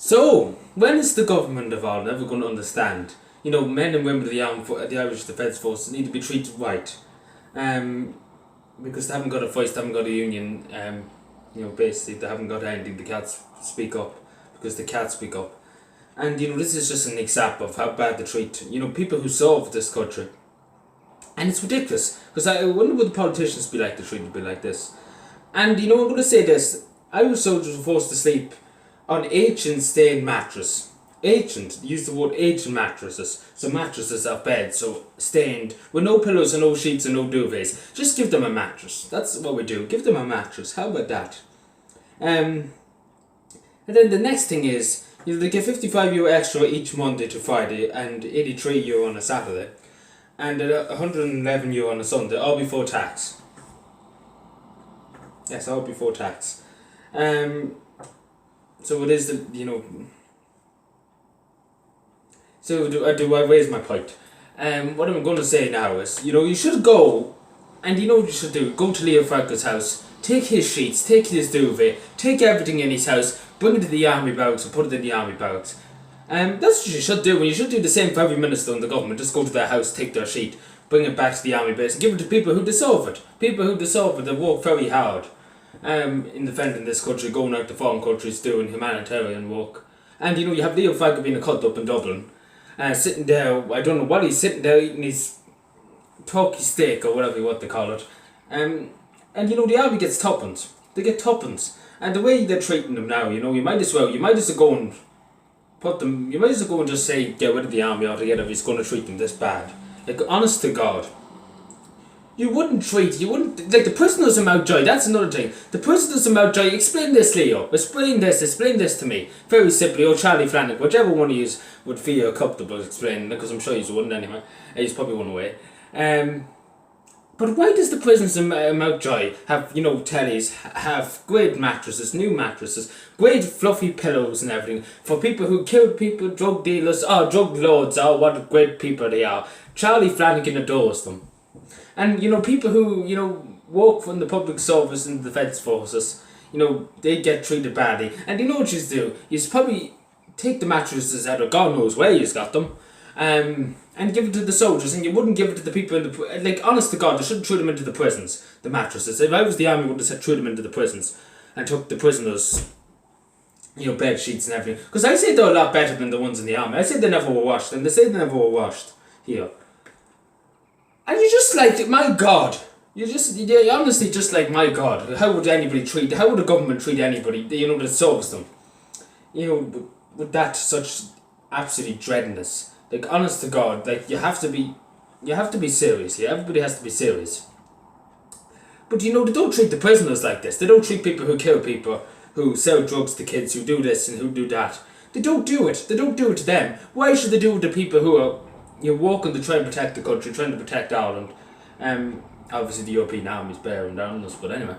So, when is the government of Ireland ever going to understand? Men and women of the Irish Defence Forces need to be treated right. Because they haven't got a voice, they haven't got a union. Basically, they haven't got anything. They can't speak up because they can't speak up. And, this is just an example of how bad they treat, people who serve this country. And it's ridiculous, because I wonder would the politicians be like to treat it be like this. And, I'm going to say this. Irish soldiers were forced to sleep on ancient stained mattress. Ancient, use the word ancient mattresses. So mattresses are beds, so stained, with no pillows and no sheets and no duvets. Just give them a mattress. That's what we do. Give them a mattress. How about that? And then the next thing is, they get €55 extra each Monday to Friday and €83 on a Saturday. And €111 on a Sunday, all before tax. Yes, all before tax. So it is So do I raise my point? What I'm going to say now is, you should go, and what you should do? Go to Leo Franco's house, take his sheets, take his duvet, take everything in his house, bring it to the army barracks and put it in the army barracks. That's what you should do, and you should do the same for every minister in the government. Just go to their house, take their sheet, bring it back to the army base, and give it to people who deserve it. People who deserve it, that work very hard in defending this country, going out to foreign countries, doing humanitarian work. And you have Leo Franco being a cut up in Dublin, sitting there, I don't know what he's sitting there eating his turkey steak or whatever you want to call it. And the army gets tuppence. They get tuppence. And the way they're treating them now, you might as well go and just say, get rid of the army altogether if he's going to treat them this bad. Like, honest to God. Like the prisoners of Mountjoy, that's another thing. The prisoners of Mountjoy, explain this, Leo. Explain this to me. Very simply, or Charlie Flanagan, whichever one of you would feel comfortable explaining, because I'm sure you wouldn't anyway. He's probably one away. But why does the prisoners of Mountjoy have, tellies, have great mattresses, new mattresses, great fluffy pillows and everything, for people who kill people, drug dealers, drug lords, what great people they are. Charlie Flanagan adores them. And, people who, work in the public service and the defence forces, they get treated badly. And what you do? You probably take the mattresses out of God knows where you've got them, and give it to the soldiers, and you wouldn't give it to the people in the... Like, honest to God, they shouldn't throw them into the prisons, the mattresses. If I was the army, I would have said throw them into the prisons, and took the prisoners, bed sheets and everything. Because I say they're a lot better than the ones in the army. I say they never were washed, and they say they never were washed here. And you're just like, my God. You're honestly just like, my God. How would the government treat anybody, that serves them? With that such absolute dreadness. Like, honest to God, like, you have to be serious. Yeah? Everybody has to be serious. But, they don't treat the prisoners like this. They don't treat people who kill people, who sell drugs to kids, who do this and who do that. They don't do it. They don't do it to them. Why should they do it to people who are... working to try and protect the country, trying to protect Ireland. Obviously the European Army's bearing down on us, but anyway.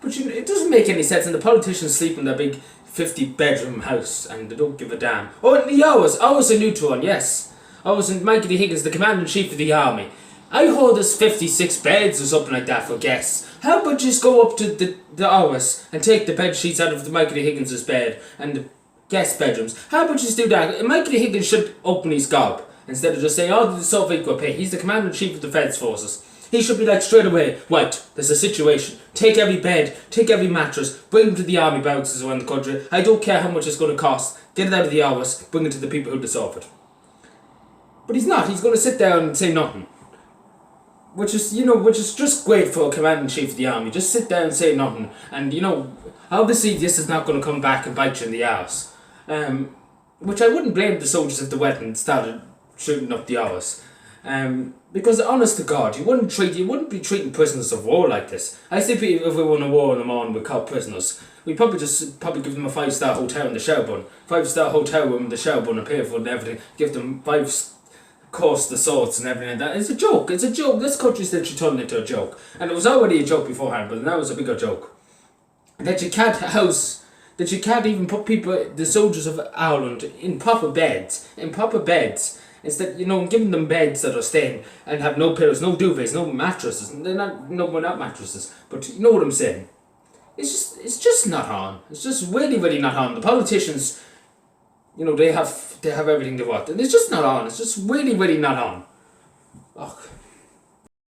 But it doesn't make any sense, and the politicians sleep in their big 50-bedroom house, and they don't give a damn. Oh, and the hours a new one, yes. Hours and Michael D. Higgins, the Commander-in-Chief of the Army. I heard there's 56 beds or something like that for guests. How about just go up to the hours and take the bed sheets out of the Michael D. Higgins' bed and the guest bedrooms? How about you just do that? Michael Higgins should open his gob instead of just saying, they deserve equal pay. He's the Commander-in-Chief of the Defence Forces. He should be like, straight away, right, there's a situation. Take every bed, take every mattress, bring them to the army barracks around the country. I don't care how much it's going to cost. Get it out of the hours, bring it to the people who deserve it. But he's not. He's going to sit there and say nothing. Which is just great for a Commander-in-Chief of the Army. Just sit there and say nothing. And, obviously this is not going to come back and bite you in the arse. Which I wouldn't blame the soldiers if they went and started shooting up the hours. Because honest to God, you wouldn't be treating prisoners of war like this. I say if we won a war in the morning we caught prisoners, we'd probably give them a 5-star hotel in the Shelbourne. 5-star hotel room in the Shelbourne and pay for it and everything. Give them 5-course assaults and everything like that. It's a joke. This country's literally turned into a joke. And it was already a joke beforehand, but now it's a bigger joke. That you can't even put the soldiers of Ireland in proper beds. Instead, giving them beds that are stained and have no pillows, no duvets, no mattresses. We're not mattresses, but you know what I'm saying. it's just not on. It's just really not on. The politicians, they have everything they want, and it's just not on. It's just really not on. Oh.